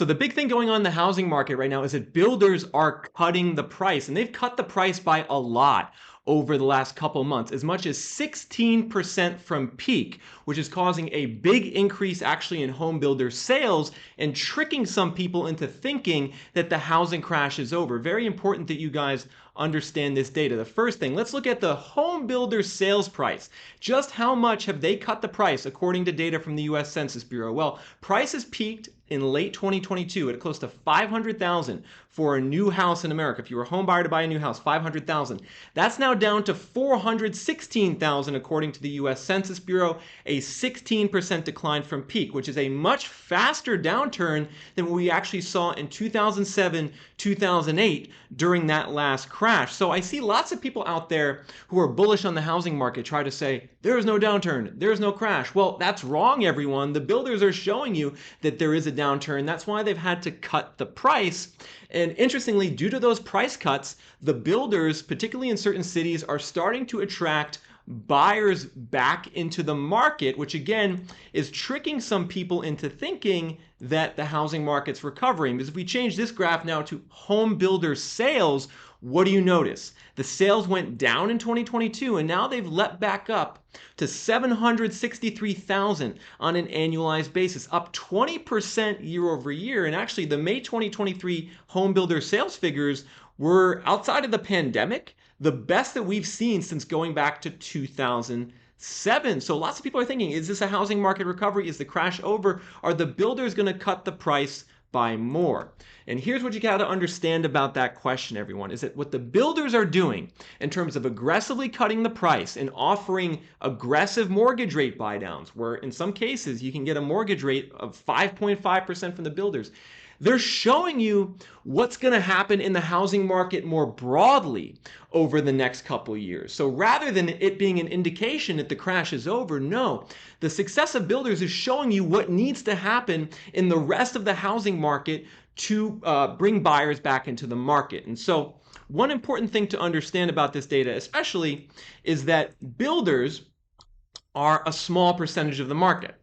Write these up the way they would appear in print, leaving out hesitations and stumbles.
So the big thing going on in the housing market right now is that builders are cutting the price, and they've cut the price by a lot over the last couple months, as much as 16% from peak, which is causing a big increase actually in home builder sales and tricking some people into thinking that the housing crash is over. Very important that you guys understand this data. The first thing, let's look at the home builder sales price. Just how much have they cut the price according to data from the US Census Bureau? Well, prices peaked in late 2022 at close to 500,000 for a new house in America. If you were a home buyer to buy a new house, 500,000. That's now down to 416,000 according to the US Census Bureau, a 16% decline from peak, which is a much faster downturn than what we actually saw in 2007, 2008 during that last crash. So I see lots of people out there who are bullish on the housing market try to say, there is no downturn, there is no crash. Well, that's wrong, everyone. The builders are showing you that there is a downturn. That's why they've had to cut the price. And interestingly, due to those price cuts, the builders, particularly in certain cities, are starting to attract buyers back into the market, which again is tricking some people into thinking that the housing market's recovering. Because if we change this graph now to home builder sales, what do you notice? The sales went down in 2022 and now they've leapt back up to 763,000 on an annualized basis, up 20% year over year. And actually the May 2023 home builder sales figures were, outside of the pandemic, the best that we've seen since going back to 2007. So lots of people are thinking, is this a housing market recovery? Is the crash over? Are the builders going to cut the price by more? And here's what you got to understand about that question, everyone, is that what the builders are doing in terms of aggressively cutting the price and offering aggressive mortgage rate buy downs, where in some cases you can get a mortgage rate of 5.5% from the builders. They're showing you what's going to happen in the housing market more broadly over the next couple of years. So rather than it being an indication that the crash is over, no, the success of builders is showing you what needs to happen in the rest of the housing market to bring buyers back into the market. And so one important thing to understand about this data especially is that builders are a small percentage of the market.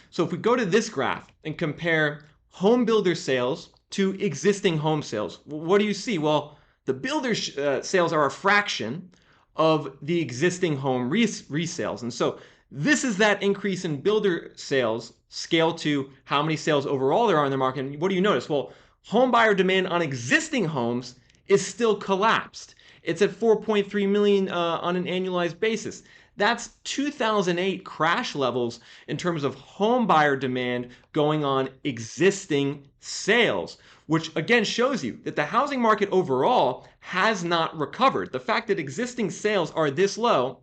So if we go to this graph and compare home builder sales to existing home sales, what do you see? Well, the builder sales are a fraction of the existing home resales. And so this is that increase in builder sales scale to how many sales overall there are in the market. And what do you notice? Well, home buyer demand on existing homes is still collapsed. It's at 4.3 million on an annualized basis. That's 2008 crash levels in terms of home buyer demand going on existing sales, which again shows you that the housing market overall has not recovered. The fact that existing sales are this low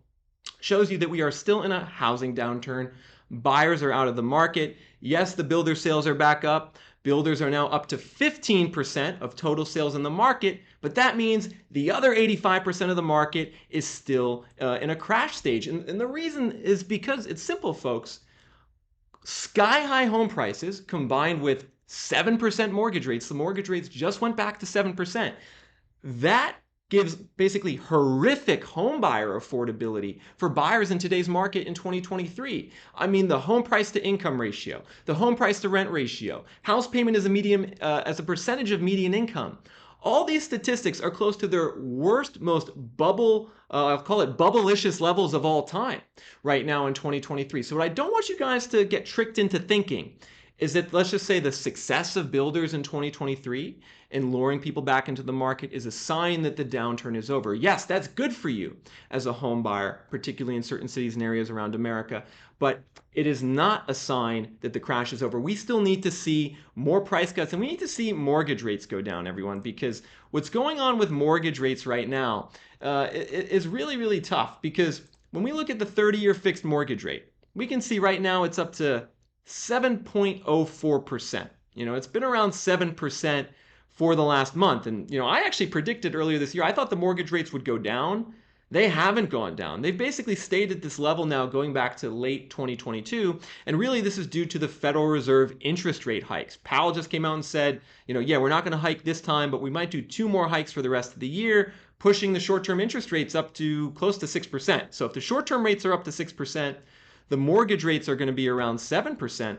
shows you that we are still in a housing downturn. Buyers are out of the market. Yes, the builder sales are back up. Builders are now up to 15% of total sales in the market, but that means the other 85% of the market is still in a crash stage. And the reason is because it's simple, folks. Sky-high home prices combined with 7% mortgage rates, the mortgage rates just went back to 7%. That gives basically horrific home buyer affordability for buyers in today's market in 2023. I mean, the home price to income ratio, the home price to rent ratio, house payment as a percentage of median income. All these statistics are close to their worst, most I'll call it bubblicious levels of all time right now in 2023. So what I don't want you guys to get tricked into thinking is that, let's just say, the success of builders in 2023 and luring people back into the market is a sign that the downturn is over. Yes, that's good for you as a home buyer, particularly in certain cities and areas around America, but it is not a sign that the crash is over. We still need to see more price cuts, and we need to see mortgage rates go down, everyone, because what's going on with mortgage rates right now is really, really tough. Because when we look at the 30-year fixed mortgage rate, we can see right now it's up to 7.04%. It's been around 7% for the last month. And, I actually predicted earlier this year, I thought the mortgage rates would go down. They haven't gone down. They've basically stayed at this level now going back to late 2022. And really this is due to the Federal Reserve interest rate hikes. Powell just came out and said, yeah, we're not going to hike this time, but we might do 2 more hikes for the rest of the year, pushing the short-term interest rates up to close to 6%. So if the short-term rates are up to 6%, the mortgage rates are going to be around 7%.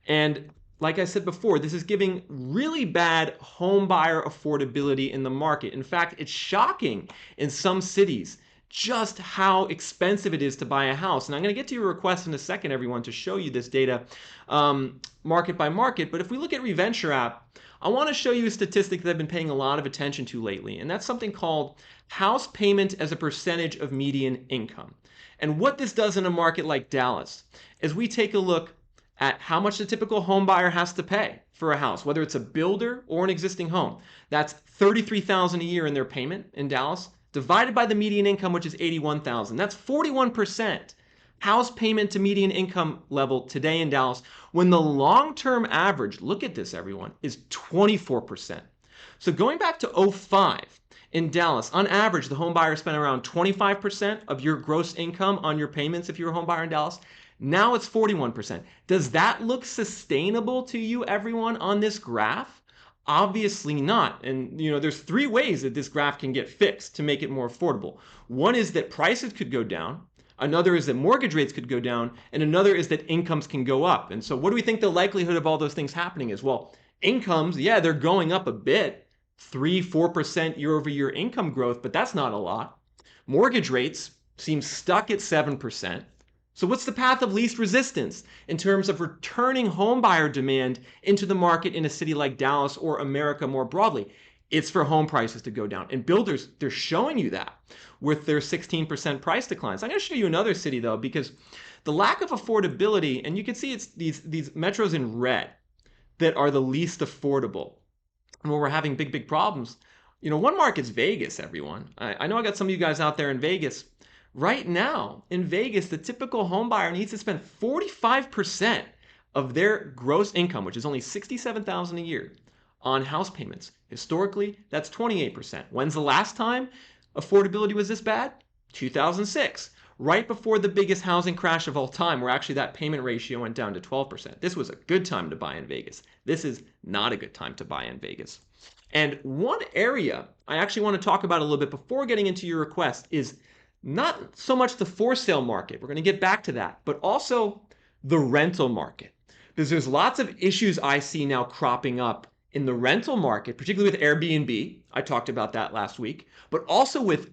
And like I said before, this is giving really bad home buyer affordability in the market. In fact, it's shocking in some cities just how expensive it is to buy a house. And I'm going to get to your request in a second, everyone, to show you this data market by market. But if we look at Reventure app, I want to show you a statistic that I've been paying a lot of attention to lately, and that's something called house payment as a percentage of median income. And what this does in a market like Dallas is we take a look at how much the typical home buyer has to pay for a house, whether it's a builder or an existing home. That's $33,000 a year in their payment in Dallas, divided by the median income, which is $81,000. That's 41% house payment to median income level today in Dallas, when the long-term average, look at this everyone, is 24%. So going back to 2005, in Dallas, on average, the home buyer spent around 25% of your gross income on your payments if you're a home buyer in Dallas. Now it's 41%. Does that look sustainable to you, everyone, on this graph? Obviously not. And there's three ways that this graph can get fixed to make it more affordable. One is that prices could go down. Another is that mortgage rates could go down. And another is that incomes can go up. And so what do we think the likelihood of all those things happening is? Well, incomes, yeah, they're going up a bit. 3-4% year over year income growth, but that's not a lot. Mortgage rates seem stuck at 7%. So what's the path of least resistance in terms of returning homebuyer demand into the market in a city like Dallas or America more broadly? It's for home prices to go down. And builders, they're showing you that with their 16% price declines. I'm going to show you another city, though, because the lack of affordability, and you can see it's these metros in red that are the least affordable. And where we're having big problems. One market's Vegas, everyone. I know I got some of you guys out there in Vegas. Right now, in Vegas, the typical home buyer needs to spend 45% of their gross income, which is only $67,000 a year, on house payments. Historically, that's 28%. When's the last time affordability was this bad? 2006, right before the biggest housing crash of all time, where actually that payment ratio went down to 12%. This was a good time to buy in Vegas. This is not a good time to buy in Vegas. And one area I actually want to talk about a little bit before getting into your request is not so much the for sale market, we're going to get back to that, but also the rental market. Because there's lots of issues I see now cropping up in the rental market, particularly with Airbnb. I talked about that last week, but also with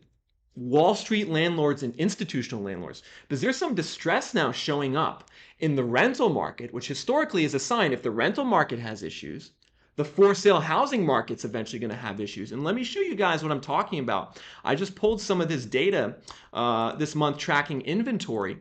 Wall Street landlords and institutional landlords. Because there's some distress now showing up in the rental market, which historically is a sign if the rental market has issues, the for sale housing market's eventually going to have issues. And let me show you guys what I'm talking about. I just pulled some of this data this month tracking inventory.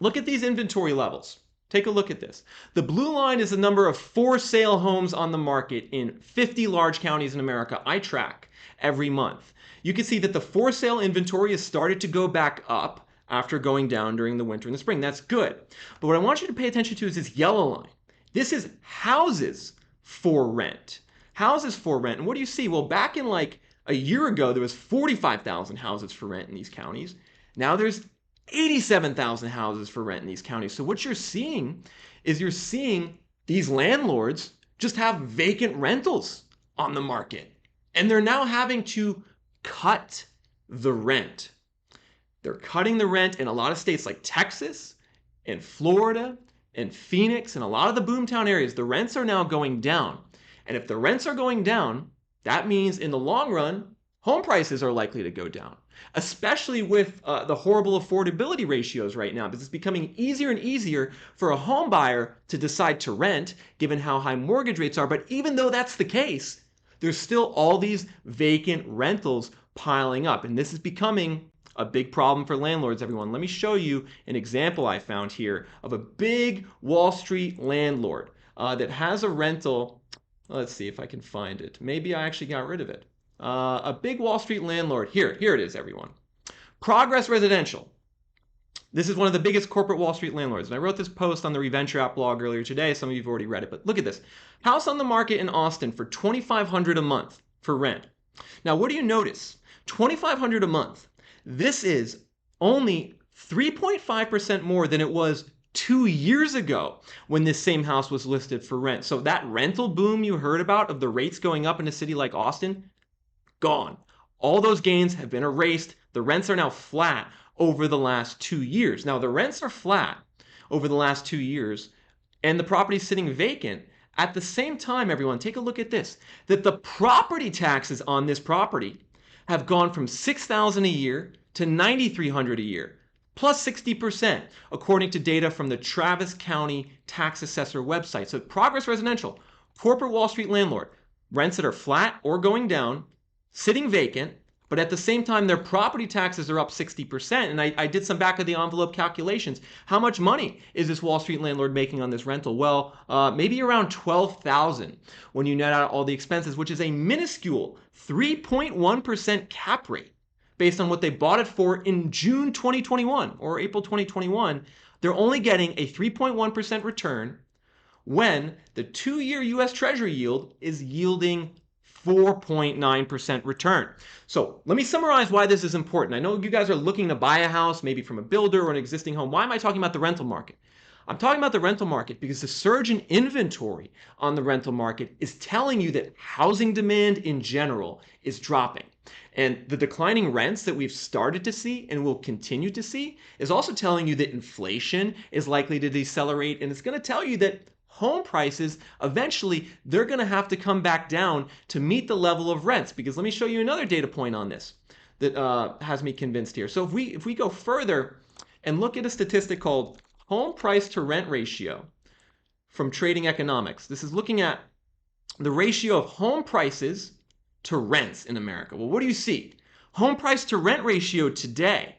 Look at these inventory levels. Take a look at this. The blue line is the number of for sale homes on the market in 50 large counties in America I track every month. You can see that the for sale inventory has started to go back up after going down during the winter and the spring. That's good. But what I want you to pay attention to is this yellow line. This is houses for rent. Houses for rent. And what do you see? Well, back in like a year ago, there was 45,000 houses for rent in these counties. Now there's 87,000 houses for rent in these counties. So what you're seeing is you're seeing these landlords just have vacant rentals on the market. And they're now having to cut the rent. They're cutting the rent in a lot of states like Texas and Florida and Phoenix and a lot of the boomtown areas. The rents are now going down. And if the rents are going down, that means in the long run, home prices are likely to go down, especially with the horrible affordability ratios right now, because it's becoming easier and easier for a home buyer to decide to rent, given how high mortgage rates are. But even though that's the case, there's still all these vacant rentals piling up. And this is becoming a big problem for landlords, everyone. Let me show you an example I found here of a big Wall Street landlord that has a rental. Let's see if I can find it. Maybe I actually got rid of it. A big Wall Street landlord. Here it is, everyone. Progress Residential. This is one of the biggest corporate Wall Street landlords. And I wrote this post on the Reventure app blog earlier today. Some of you have already read it, but look at this. House on the market in Austin for $2,500 a month for rent. Now, what do you notice? $2,500 a month. This is only 3.5% more than it was 2 years ago when this same house was listed for rent. So that rental boom you heard about of the rates going up in a city like Austin, gone. All those gains have been erased. The rents are now flat over the last 2 years. Now, the rents are flat over the last 2 years, and the property is sitting vacant. At the same time, everyone, take a look at this, that the property taxes on this property have gone from $6,000 a year to $9,300 a year, plus 60%, according to data from the Travis County Tax Assessor website. So Progress Residential, corporate Wall Street landlord, rents that are flat or going down, sitting vacant, but at the same time, their property taxes are up 60%. And I did some back of the envelope calculations. How much money is this Wall Street landlord making on this rental? Well, maybe around $12,000 when you net out all the expenses, which is a minuscule 3.1% cap rate based on what they bought it for in June 2021 or April 2021. They're only getting a 3.1% return when the 2-year US Treasury yield is yielding 4.9% return. So let me summarize why this is important. I know you guys are looking to buy a house, maybe from a builder or an existing home. Why am I talking about the rental market? I'm talking about the rental market because the surge in inventory on the rental market is telling you that housing demand in general is dropping. And the declining rents that we've started to see and will continue to see is also telling you that inflation is likely to decelerate, and it's going to tell you that home prices, eventually, they're going to have to come back down to meet the level of rents. Because let me show you another data point on this that has me convinced here. So if we go further and look at a statistic called home price to rent ratio from Trading Economics, this is looking at the ratio of home prices to rents in America. Well, what do you see? Home price to rent ratio today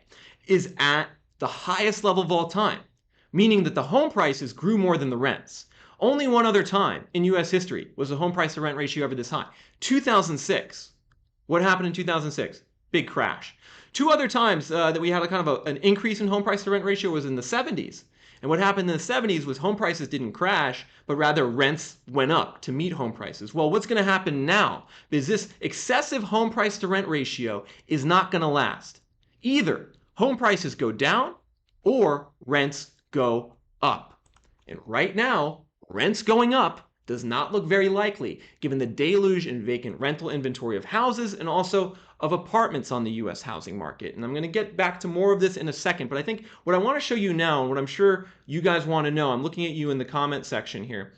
is at the highest level of all time, meaning that the home prices grew more than the rents. Only one other time in US history was the home price to rent ratio ever this high. 2006. What happened in 2006? Big crash. Two other times that we had a kind of an increase in home price to rent ratio was in the 70s. And what happened in the 70s was home prices didn't crash, but rather rents went up to meet home prices. Well, what's going to happen now? Because this excessive home price to rent ratio is not going to last. Either home prices go down or rents go up. And right now, rents going up does not look very likely given the deluge in vacant rental inventory of houses and also of apartments on the US housing market. And I'm going to get back to more of this in a second, but I think what I want to show you now and what I'm sure you guys want to know, I'm looking at you in the comment section here.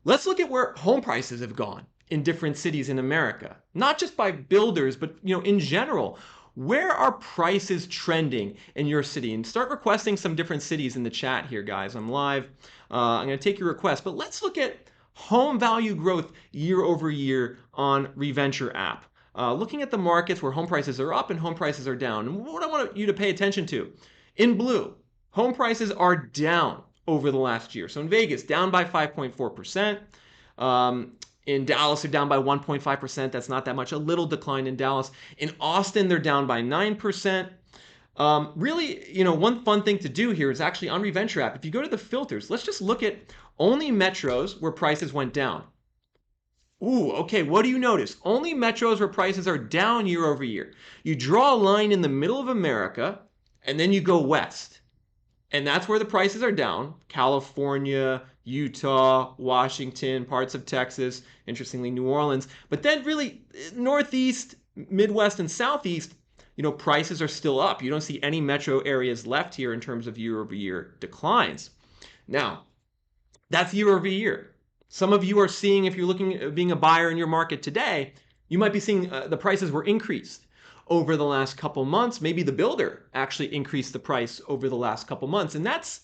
Let's look at where home prices have gone in different cities in America, not just by builders, but in general. Where are prices trending in your city? And start requesting some different cities in the chat here, guys. I'm live. I'm going to take your request, but let's look at home value growth year over year on Reventure app. Looking at the markets where home prices are up and home prices are down. And what I want you to pay attention to, in blue, home prices are down over the last year. So in Vegas, down by 5.4%. In Dallas, they're down by 1.5%. That's not that much. A little decline in Dallas. In Austin, they're down by 9%. Really, one fun thing to do here is actually on Reventure app, if you go to the filters, let's just look at only metros where prices went down. Ooh, okay, what do you notice? Only metros where prices are down year over year. You draw a line in the middle of America, and then you go west. And that's where the prices are down. California, Utah, Washington, parts of Texas, interestingly, New Orleans. But then really, Northeast, Midwest, and Southeast, prices are still up. You don't see any metro areas left here in terms of year-over-year declines. Now, that's year over year. Some of you are seeing, if you're looking at being a buyer in your market today, you might be seeing the prices were increased over the last couple months. Maybe the builder actually increased the price over the last couple months. And that's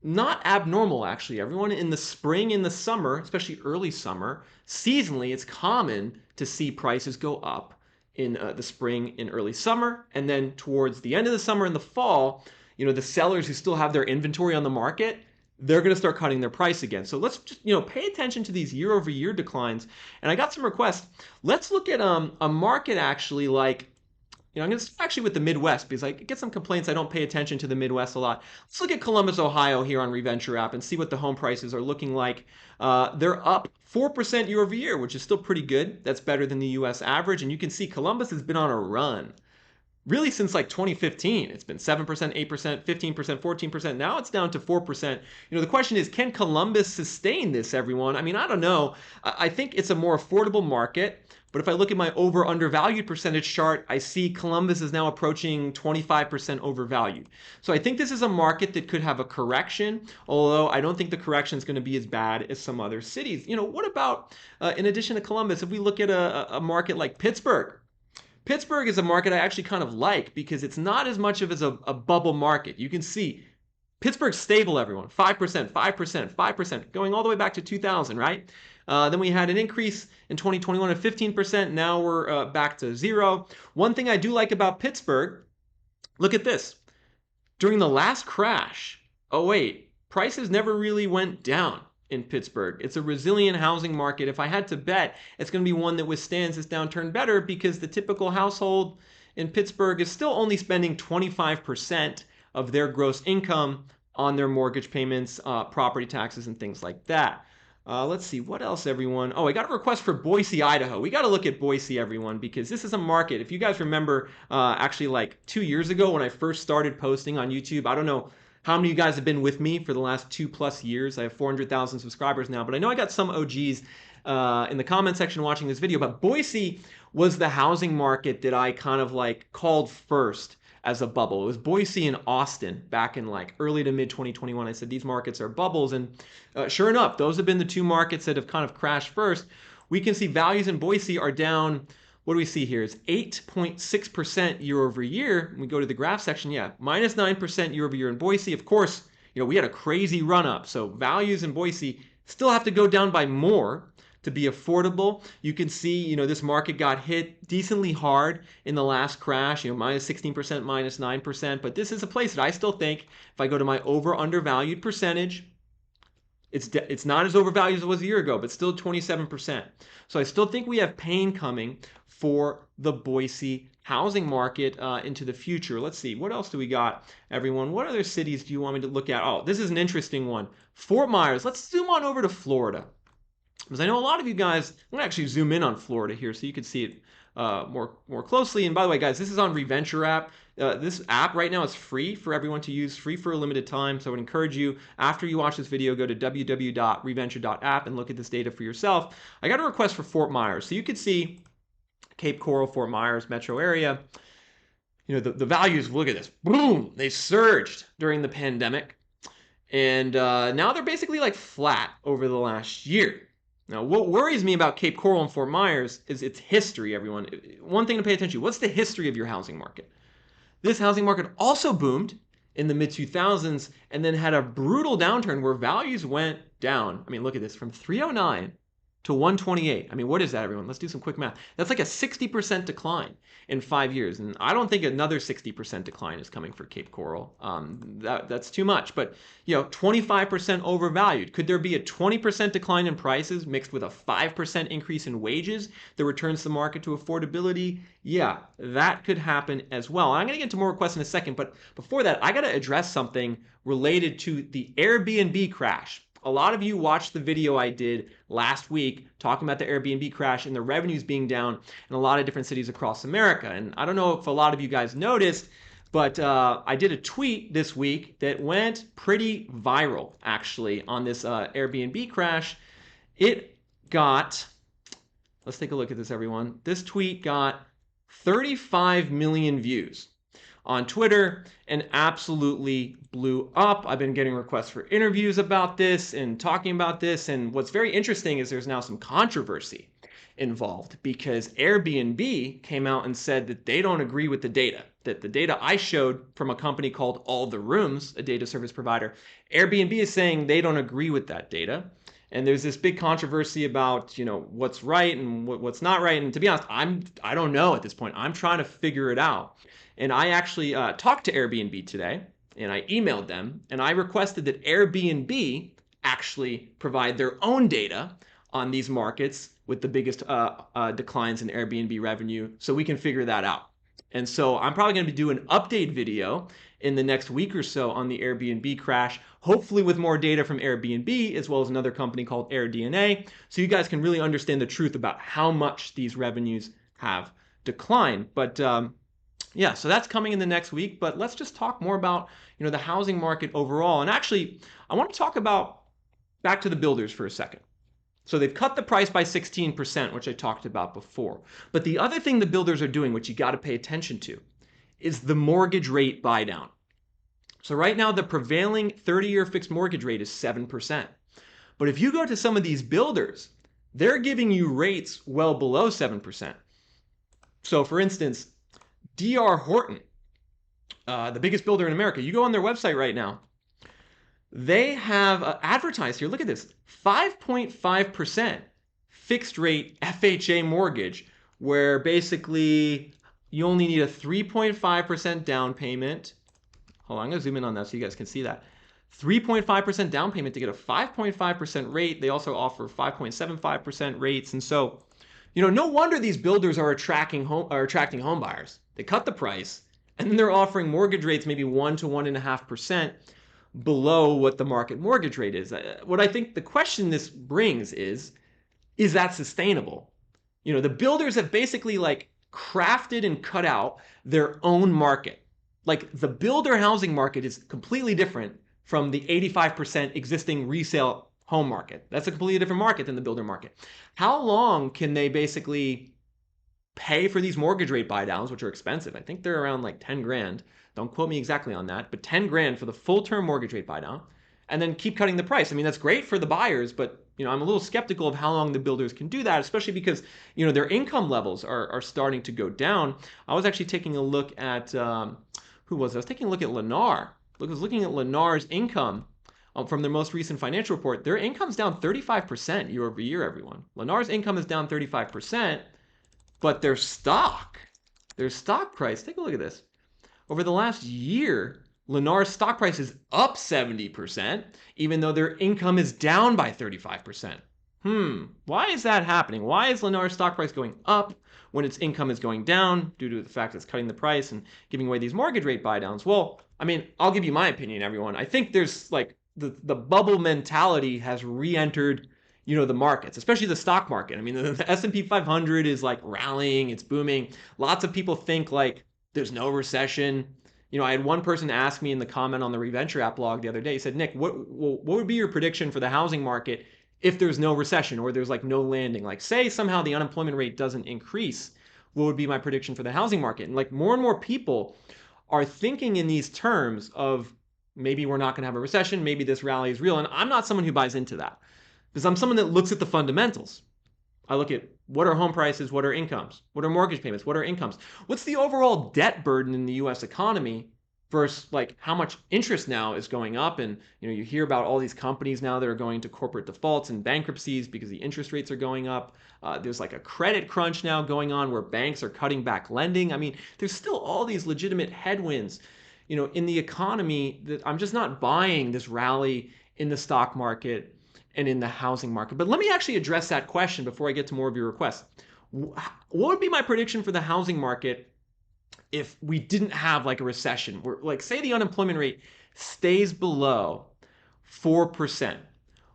not abnormal, actually. Everyone in the spring and the summer, especially early summer, seasonally, it's common to see prices go up in the spring and early summer. And then towards the end of the summer and the fall, the sellers who still have their inventory on the market, they're going to start cutting their price again. So let's just, pay attention to these year over year declines. And I got some requests. Let's look at a market actually like, I'm going to start actually with the Midwest because I get some complaints I don't pay attention to the Midwest a lot. Let's look at Columbus, Ohio here on Reventure app and see what the home prices are looking like. They're up 4% year over year, which is still pretty good. That's better than the US average. And you can see Columbus has been on a run. really since like 2015. It's been 7%, 8%, 15%, 14%. Now it's down to 4%. The question is, can Columbus sustain this, everyone? I mean, I don't know. I think it's a more affordable market. But if I look at my over undervalued percentage chart, I see Columbus is now approaching 25% overvalued. So I think this is a market that could have a correction, although I don't think the correction is going to be as bad as some other cities. What about, in addition to Columbus, if we look at a market like Pittsburgh? Pittsburgh is a market I actually kind of like because it's not as much of as a bubble market. You can see Pittsburgh's stable, everyone. 5%, 5%, 5%, going all the way back to 2000, right? Then we had an increase in 2021 of 15%. Now we're back to zero. One thing I do like about Pittsburgh, look at this. During the last crash, oh wait, prices never really went down in Pittsburgh. It's a resilient housing market. If I had to bet, it's going to be one that withstands this downturn better because the typical household in Pittsburgh is still only spending 25% of their gross income on their mortgage payments, property taxes, and things like that. Let's see, what else, everyone? Oh, I got a request for Boise, Idaho. We got to look at Boise, everyone, because this is a market. If you guys remember, actually like 2 years ago when I first started posting on YouTube, I don't know how many of you guys have been with me for the last 2+ years. I have 400,000 subscribers now, but I know I got some OGs in the comment section watching this video, but Boise was the housing market that I kind of like called first as a bubble. It was Boise and Austin back in like early to mid 2021. I said these markets are bubbles, and sure enough, those have been the two markets that have kind of crashed first. We can see values in Boise are down. What do we see here? It's 8.6% year over year. We go to the graph section, yeah, minus 9% year over year in Boise. Of course, we had a crazy run up, so values in Boise still have to go down by more to be affordable. You can see, this market got hit decently hard in the last crash, minus 16%, minus 9%. But this is a place that I still think, if I go to my over undervalued percentage, it's not as overvalued as it was a year ago, but still 27%. So I still think we have pain coming for the Boise housing market into the future. Let's see, what else do we got, everyone? What other cities do you want me to look at? Oh, this is an interesting one. Fort Myers. Let's zoom on over to Florida, because I know a lot of you guys, I'm going to actually zoom in on Florida here so you can see it more closely. And by the way, guys, this is on Reventure app. This app right now is free for everyone to use, free for a limited time. So I would encourage you, after you watch this video, go to www.reventure.app and look at this data for yourself. I got a request for Fort Myers. So you could see Cape Coral, Fort Myers metro area. The values, look at this. Boom! They surged during the pandemic. And now they're basically like flat over the last year. Now, what worries me about Cape Coral and Fort Myers is its history, everyone. One thing to pay attention to, what's the history of your housing market? This housing market also boomed in the mid-2000s and then had a brutal downturn where values went down. I mean, look at this, from 309 to 128. I mean, what is that, everyone? Let's do some quick math. That's like a 60% decline in 5 years. And I don't think another 60% decline is coming for Cape Coral. That's too much. But, 25% overvalued. Could there be a 20% decline in prices mixed with a 5% increase in wages that returns the market to affordability? Yeah, that could happen as well. I'm going to get into more requests in a second. But before that, I got to address something related to the Airbnb crash. A lot of you watched the video I did last week talking about the Airbnb crash and the revenues being down in a lot of different cities across America. And I don't know if a lot of you guys noticed, but I did a tweet this week that went pretty viral, actually, on this Airbnb crash. It got, let's take a look at this, everyone. This tweet got 35 million views on Twitter and absolutely blew up. I've been getting requests for interviews about this and talking about this. And what's very interesting is there's now some controversy involved because Airbnb came out and said that they don't agree with the data, that the data I showed from a company called All the Rooms, a data service provider, Airbnb is saying they don't agree with that data. And there's this big controversy about, what's right and what's not right. And to be honest, I don't know at this point. I'm trying to figure it out. And I actually talked to Airbnb today, and I emailed them, and I requested that Airbnb actually provide their own data on these markets with the biggest declines in Airbnb revenue so we can figure that out. And so I'm probably going to do an update video in the next week or so on the Airbnb crash, hopefully with more data from Airbnb as well as another company called AirDNA, so you guys can really understand the truth about how much these revenues have declined. But Yeah, so that's coming in the next week, but let's just talk more about, the housing market overall. And actually, I want to talk about back to the builders for a second. So they've cut the price by 16%, which I talked about before. But the other thing the builders are doing, which you got to pay attention to, is the mortgage rate buy down. So right now, the prevailing 30-year fixed mortgage rate is 7%. But if you go to some of these builders, they're giving you rates well below 7%. So for instance, D.R. Horton, the biggest builder in America, you go on their website right now, they have advertised here, look at this, 5.5% fixed rate FHA mortgage, where basically you only need a 3.5% down payment. Hold on, I'm going to zoom in on that so you guys can see that. 3.5% down payment to get a 5.5% rate. They also offer 5.75% rates. And so, no wonder these builders are attracting home buyers. They cut the price, and then they're offering mortgage rates maybe 1 to 1.5% below what the market mortgage rate is. What I think the question this brings is that sustainable? The builders have basically like crafted and cut out their own market. Like the builder housing market is completely different from the 85% existing resale home market. That's a completely different market than the builder market. How long can they basically pay for these mortgage rate buy downs, which are expensive? I think they're around like 10 grand. Don't quote me exactly on that, but 10 grand for the full term mortgage rate buy down, and then keep cutting the price. I mean, that's great for the buyers, but I'm a little skeptical of how long the builders can do that, especially because their income levels are starting to go down. I was actually taking a look at who was it? I was taking a look at Lennar. I was looking at Lennar's income from their most recent financial report. Their income's down 35% year over year, everyone. Lennar's income is down 35%, but their stock price, take a look at this. Over the last year, Lennar's stock price is up 70%, even though their income is down by 35%. Why is that happening? Why is Lennar's stock price going up when its income is going down due to the fact that it's cutting the price and giving away these mortgage rate buy downs? Well, I mean, I'll give you my opinion, everyone. I think there's like the bubble mentality has re-entered the markets, especially the stock market. I mean, the S&P 500 is like rallying, it's booming. Lots of people think like there's no recession. I had one person ask me in the comment on the Reventure app blog the other day. He said, Nick, what would be your prediction for the housing market if there's no recession or there's like no landing? Like say somehow the unemployment rate doesn't increase, what would be my prediction for the housing market? And like more and more people are thinking in these terms of maybe we're not going to have a recession, maybe this rally is real. And I'm not someone who buys into that because I'm someone that looks at the fundamentals. I look at what are home prices, what are incomes, what are mortgage payments, what are incomes, what's the overall debt burden in the US economy versus like how much interest now is going up. And you hear about all these companies now that are going to corporate defaults and bankruptcies because the interest rates are going up. There's like a credit crunch now going on where banks are cutting back lending. I mean, there's still all these legitimate headwinds in the economy that I'm just not buying this rally in the stock market and in the housing market. But let me actually address that question before I get to more of your requests. What would be my prediction for the housing market if we didn't have like a recession? Where like say the unemployment rate stays below 4%.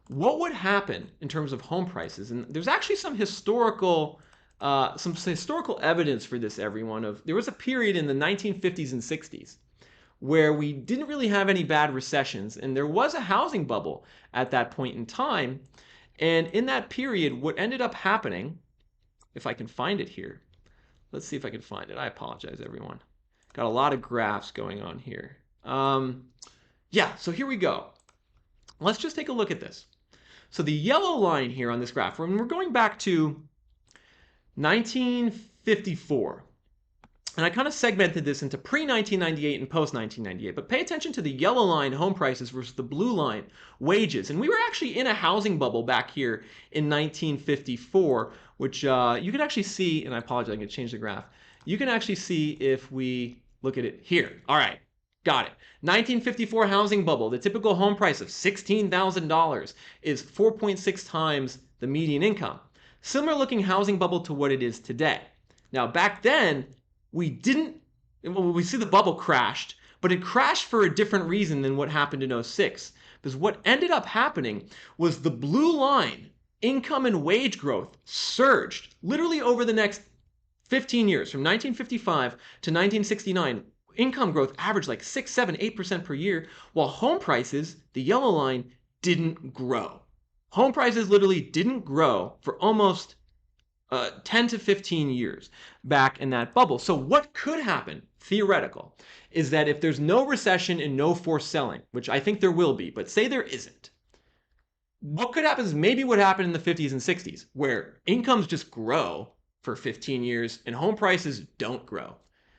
What would happen in terms of home prices? And there's actually some historical evidence for this, everyone. There was a period in the 1950s and 60s where we didn't really have any bad recessions, and there was a housing bubble at that point in time. And in that period, what ended up happening, if I can find it here, let's see if I can find it. I apologize, everyone. Got a lot of graphs going on here. Yeah, so here we go. Let's just take a look at this. So the yellow line here on this graph, when we're going back to 1954, and I kind of segmented this into pre-1998 and post-1998, but pay attention to the yellow line, home prices, versus the blue line, wages. And we were actually in a housing bubble back here in 1954, which you can actually see, and I apologize, I'm going to change the graph. You can actually see if we look at it here. All right, got it. 1954 housing bubble, the typical home price of $16,000 is 4.6 times the median income. Similar looking housing bubble to what it is today. Now, back then, we see the bubble crashed, but it crashed for a different reason than what happened in 06. Because what ended up happening was the blue line, income and wage growth, surged literally over the next 15 years, from 1955 to 1969, income growth averaged like 6, 7, 8% per year, while home prices, the yellow line, didn't grow. Home prices literally didn't grow for almost 10 to 15 years back in that bubble. So what could happen, theoretical, is that if there's no recession and no forced selling, which I think there will be, but say there isn't, what could happen is maybe what happened in the 50s and 60s, where incomes just grow for 15 years and home prices don't grow.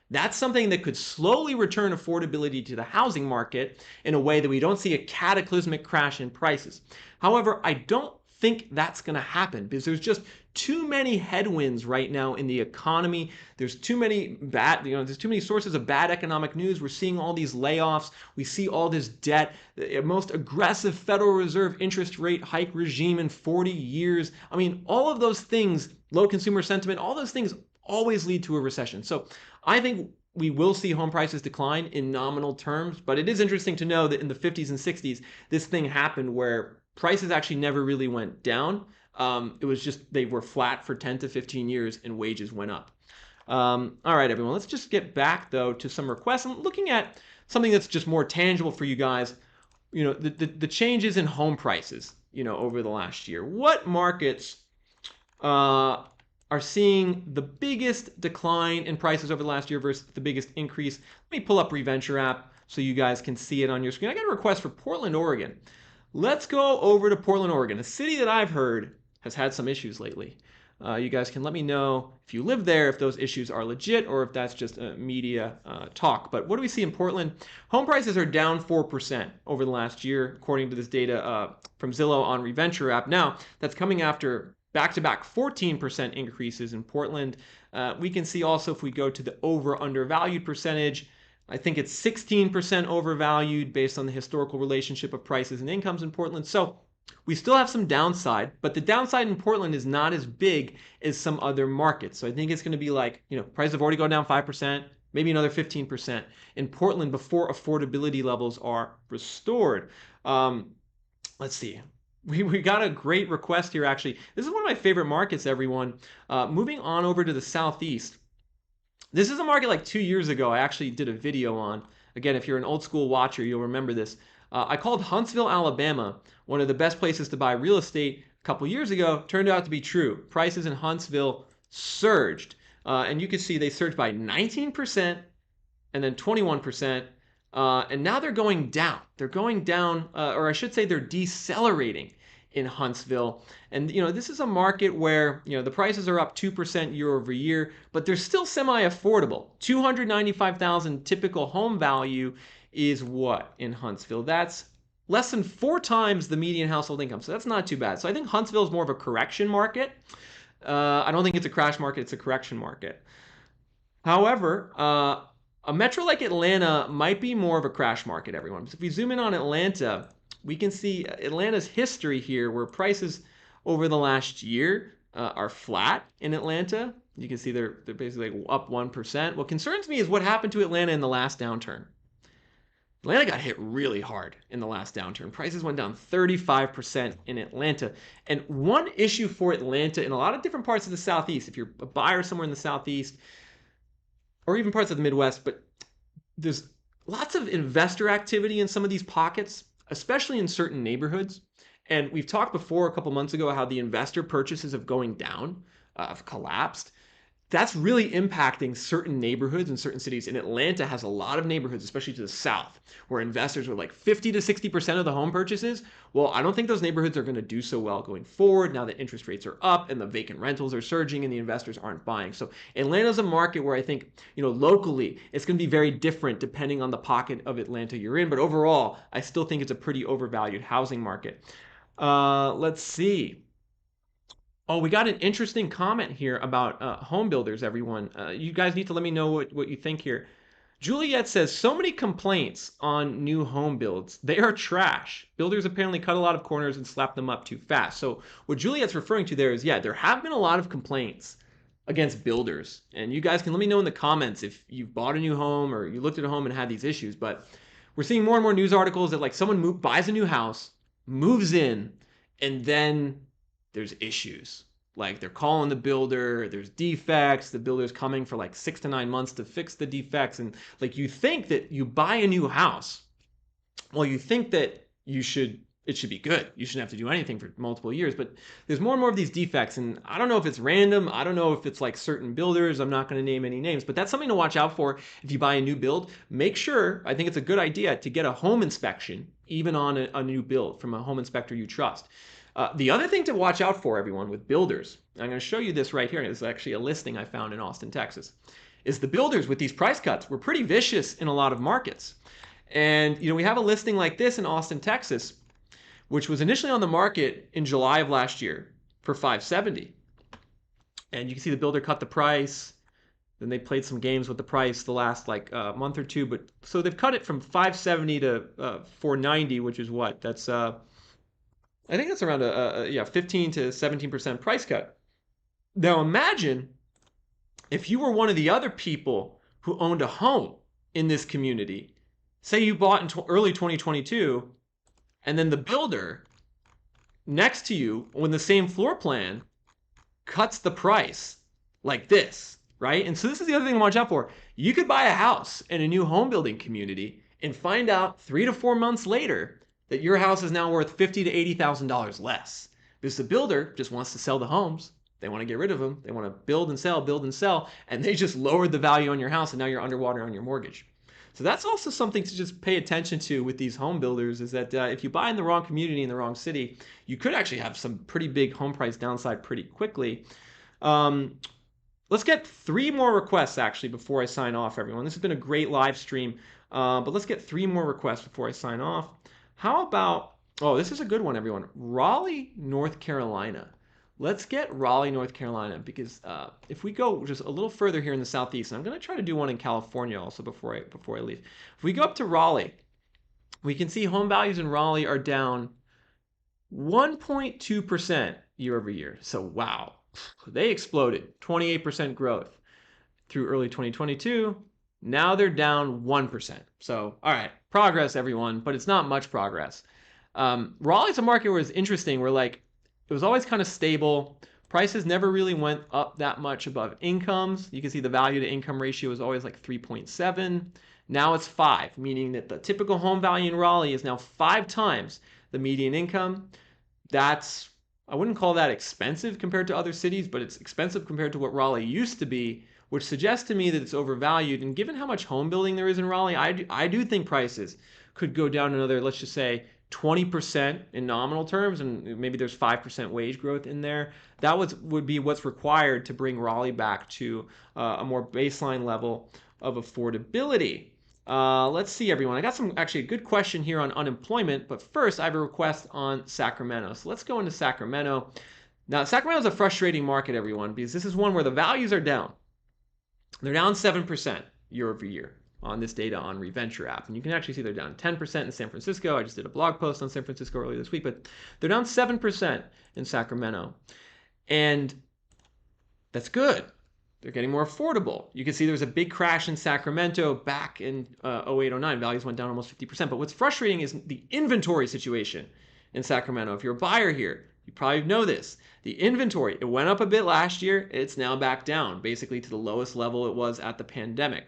That's something that could slowly return affordability to the housing market in a way that we don't see a cataclysmic crash in prices. However, I don't think that's going to happen because there's just too many headwinds right now in the economy. There's too many there's too many sources of bad economic news. We're seeing all these layoffs. We see all this debt, the most aggressive Federal Reserve interest rate hike regime in 40 years. I mean, all of those things, low consumer sentiment, all those things always lead to a recession. So I think we will see home prices decline in nominal terms, but it is interesting to know that in the 50s and 60s, this thing happened where prices actually never really went down. It was just they were flat for 10 to 15 years and wages went up. All right, everyone, let's just get back, though, to some requests. I'm looking at something that's just more tangible for you guys, the changes in home prices, over the last year. What markets are seeing the biggest decline in prices over the last year versus the biggest increase? Let me pull up Reventure app so you guys can see it on your screen. I got a request for Portland, Oregon. Let's go over to Portland, Oregon, a city that I've heard has had some issues lately. You guys can let me know if you live there, if those issues are legit or if that's just media talk. But what do we see in Portland? Home prices are down 4% over the last year, according to this data from Zillow on Reventure app. Now, that's coming after back-to-back 14% increases in Portland. We can see also if we go to the over-undervalued percentage, I think it's 16% overvalued based on the historical relationship of prices and incomes in Portland. So we still have some downside, but the downside in Portland is not as big as some other markets. So I think it's going to be like, prices have already gone down 5%, maybe another 15% in Portland before affordability levels are restored. Let's see. We got a great request here, actually. This is one of my favorite markets, everyone. Moving on over to the Southeast. This is a market like 2 years ago I actually did a video on. Again, if you're an old school watcher, you'll remember this. I called Huntsville, Alabama, one of the best places to buy real estate a couple years ago. Turned out to be true. Prices in Huntsville surged. And you can see they surged by 19% and then 21%. And now they're going down. They're going down, or I should say they're decelerating in Huntsville. And this is a market where the prices are up 2% year over year, but they're still semi-affordable. $295,000 typical home value is what in Huntsville? That's less than 4 times the median household income. So that's not too bad. So I think Huntsville is more of a correction market. I don't think it's a crash market, it's a correction market. However, a metro like Atlanta might be more of a crash market, everyone. So if we zoom in on Atlanta, we can see Atlanta's history here where prices over the last year are flat in Atlanta. You can see they're basically up 1%. What concerns me is what happened to Atlanta in the last downturn. Atlanta got hit really hard in the last downturn. Prices went down 35% in Atlanta. And one issue for Atlanta in a lot of different parts of the Southeast, if you're a buyer somewhere in the Southeast, or even parts of the Midwest, but there's lots of investor activity in some of these pockets, especially in certain neighborhoods. And we've talked before a couple months ago how the investor purchases of going down have collapsed. That's really impacting certain neighborhoods and certain cities. And Atlanta has a lot of neighborhoods, especially to the south, where investors were like 50 to 60% of the home purchases. Well, I don't think those neighborhoods are going to do so well going forward now that interest rates are up and the vacant rentals are surging and the investors aren't buying. So Atlanta's a market where I think, locally, it's going to be very different depending on the pocket of Atlanta you're in. But overall, I still think it's a pretty overvalued housing market. Let's see. Oh, we got an interesting comment here about home builders, everyone. You guys need to let me know what you think here. Juliet says, so many complaints on new home builds. They are trash. Builders apparently cut a lot of corners and slap them up too fast. So what Juliet's referring to there is, yeah, there have been a lot of complaints against builders. And you guys can let me know in the comments if you've bought a new home or you looked at a home and had these issues. But we're seeing more and more news articles that like someone buys a new house, moves in, and then there's issues. Like they're calling the builder, there's defects, the builder's coming for like 6 to 9 months to fix the defects. And like you think that you buy a new house, well, you think that it should be good. You shouldn't have to do anything for multiple years, but there's more and more of these defects. And I don't know if it's random. I don't know if it's like certain builders. I'm not going to name any names, but that's something to watch out for if you buy a new build. Make sure, I think it's a good idea to get a home inspection, even on a new build from a home inspector you trust. The other thing to watch out for, everyone, with builders, I'm going to show you this right here. This is actually a listing I found in Austin, Texas, is the builders with these price cuts were pretty vicious in a lot of markets. And we have a listing like this in Austin, Texas, which was initially on the market in July of last year for $570. And you can see the builder cut the price. Then they played some games with the price the last month or two. But so they've cut it from $570 to $490, which is what? That's I think that's around a 15 to 17% price cut. Now imagine if you were one of the other people who owned a home in this community. Say you bought in early 2022, and then the builder next to you on the same floor plan cuts the price like this, right? And so this is the other thing to watch out for. You could buy a house in a new home building community and find out 3 to 4 months later that your house is now worth $50,000 to $80,000 less because the builder just wants to sell the homes. They want to get rid of them. They want to build and sell, and they just lowered the value on your house, and now you're underwater on your mortgage. So that's also something to just pay attention to with these home builders, is that if you buy in the wrong community in the wrong city, you could actually have some pretty big home price downside pretty quickly. Let's get 3 more requests actually before I sign off, everyone. This has been a great live stream, but let's get 3 more requests before I sign off. How about, this is a good one, everyone. Raleigh, North Carolina. Let's get Raleigh, North Carolina, because if we go just a little further here in the southeast, and I'm going to try to do one in California also before I leave. If we go up to Raleigh, we can see home values in Raleigh are down 1.2% year over year. So wow, they exploded, 28% growth through early 2022. Now they're down 1%. So all right, progress, everyone, but it's not much progress. Raleigh's a market where it's interesting. It was always kind of stable. Prices never really went up that much above incomes. You can see the value to income ratio was always like 3.7. Now it's 5, meaning that the typical home value in Raleigh is now 5 times the median income. I wouldn't call that expensive compared to other cities, but it's expensive compared to what Raleigh used to be, which suggests to me that it's overvalued. And given how much home building there is in Raleigh, I do think prices could go down another, let's just say, 20% in nominal terms, and maybe there's 5% wage growth in there. That would be what's required to bring Raleigh back to a more baseline level of affordability. Let's see, everyone. I got actually a good question here on unemployment, but first I have a request on Sacramento. So let's go into Sacramento. Now, Sacramento is a frustrating market, everyone, because this is one where the values are down. They're down 7% year over year on this data on Reventure app. And you can actually see they're down 10% in San Francisco. I just did a blog post on San Francisco earlier this week, but they're down 7% in Sacramento. And that's good. They're getting more affordable. You can see there was a big crash in Sacramento back in 08-09. Values went down almost 50%. But what's frustrating is the inventory situation in Sacramento. If you're a buyer here, you probably know this. The inventory, it went up a bit last year. It's now back down, basically to the lowest level it was at the pandemic.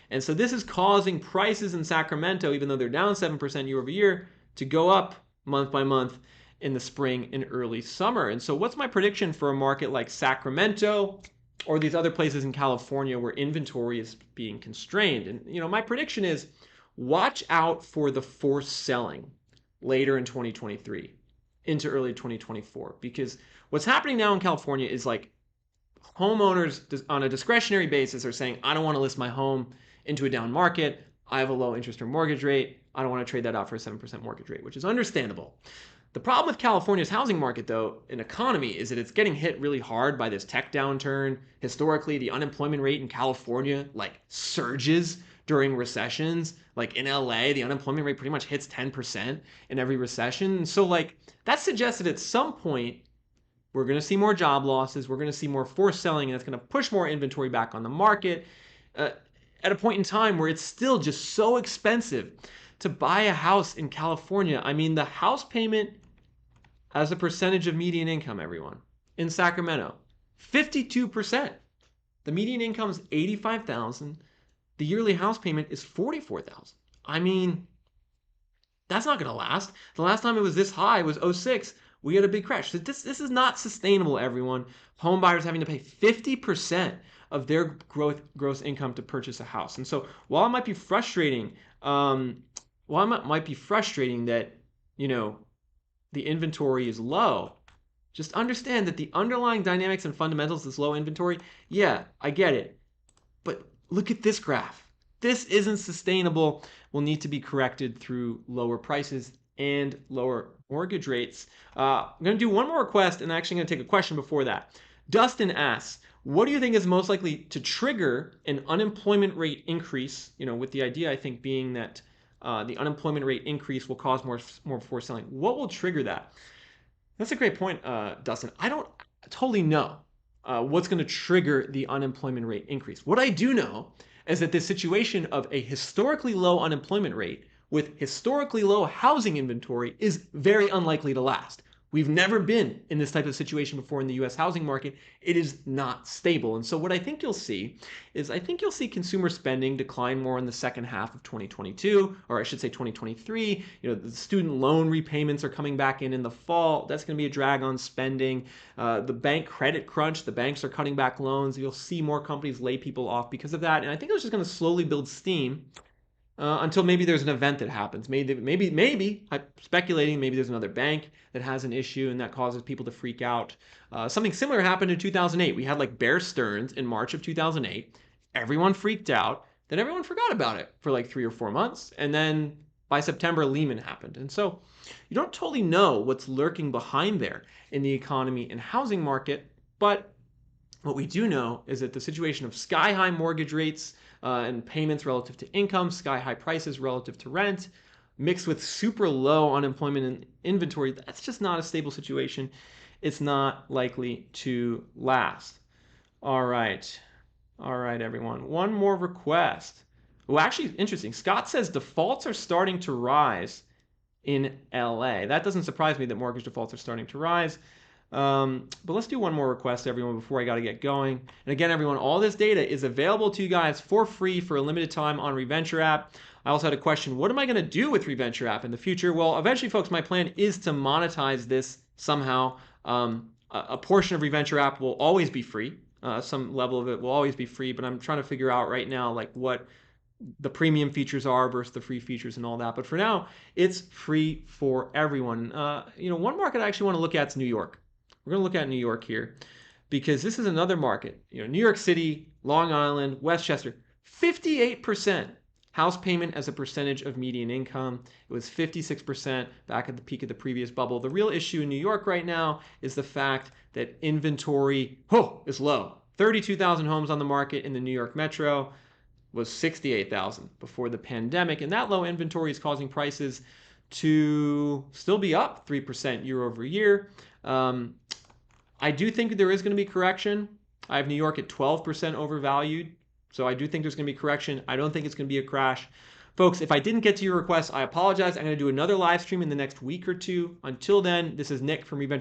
And so this is causing prices in Sacramento, even though they're down 7% year over year, to go up month by month in the spring and early summer. And so what's my prediction for a market like Sacramento or these other places in California where inventory is being constrained? And my prediction is watch out for the forced selling later in 2023 into early 2024, because what's happening now in California is like homeowners on a discretionary basis are saying, I don't want to list my home into a down market. I have a low interest or mortgage rate. I don't want to trade that out for a 7% mortgage rate, which is understandable. The problem with California's housing market, though, and economy, is that it's getting hit really hard by this tech downturn. Historically, the unemployment rate in California surges during recessions. Like in LA, the unemployment rate pretty much hits 10% in every recession. And so that suggests that at some point, we're going to see more job losses. We're going to see more forced selling, and it's going to push more inventory back on the market at a point in time where it's still just so expensive to buy a house in California. I mean, the house payment as a percentage of median income, everyone, in Sacramento, 52%. The median income is $85,000. The yearly house payment is $44,000. I mean, that's not going to last. The last time it was this high was '06. We had a big crash. So this is not sustainable, everyone. Home buyers having to pay 50% of their gross income to purchase a house. And so while it might be frustrating, that, you know, the inventory is low, just understand that the underlying dynamics and fundamentals of this low inventory, yeah, I get it. But look at this graph. This isn't sustainable. Will need to be corrected through lower prices and lower mortgage rates. I'm going to do one more request, and I'm actually going to take a question before that. Dustin asks, what do you think is most likely to trigger an unemployment rate increase? You know, with the idea, I think, being that the unemployment rate increase will cause more forced selling. What will trigger that? That's a great point, Dustin. I don't totally know what's going to trigger the unemployment rate increase. What I do know is that this situation of a historically low unemployment rate with historically low housing inventory is very unlikely to last. We've never been in this type of situation before in the US housing market. It is not stable. And so what I think you'll see is consumer spending decline more in the second half of 2022, or I should say 2023. You know, the student loan repayments are coming back in the fall. That's going to be a drag on spending. The bank credit crunch, the banks are cutting back loans. You'll see more companies lay people off because of that. And I think it's just going to slowly build steam until maybe there's an event that happens. Maybe, I'm speculating, maybe there's another bank that has an issue and that causes people to freak out. Something similar happened in 2008. We had like Bear Stearns in March of 2008. Everyone freaked out. Then everyone forgot about it for like 3 or 4 months. And then by September, Lehman happened. And so you don't totally know what's lurking behind there in the economy and housing market. But what we do know is that the situation of sky-high mortgage rates and payments relative to income, sky-high prices relative to rent, mixed with super low unemployment and inventory, that's just not a stable situation. It's not likely to last. All right, everyone. One more request. Well, actually, interesting. Scott says defaults are starting to rise in LA. That doesn't surprise me that mortgage defaults are starting to rise. But let's do one more request, everyone, before I got to get going. And again, everyone, all this data is available to you guys for free for a limited time on Reventure app. I also had a question, what am I going to do with Reventure app in the future? Well, eventually, folks, my plan is to monetize this somehow. A portion of Reventure app will always be free. Some level of it will always be free, but I'm trying to figure out right now like what the premium features are versus the free features and all that. But for now, it's free for everyone. One market I actually want to look at is New York. We're going to look at New York here because this is another market. New York City, Long Island, Westchester, 58% house payment as a percentage of median income. It was 56% back at the peak of the previous bubble. The real issue in New York right now is the fact that inventory is low. 32,000 homes on the market in the New York metro, was 68,000 before the pandemic. And that low inventory is causing prices to still be up 3% year over year. I do think there is going to be correction. I have New York at 12% overvalued. So I do think there's going to be correction. I don't think it's going to be a crash. Folks, if I didn't get to your request, I apologize. I'm going to do another live stream in the next week or two. Until then, this is Nick from Reventure.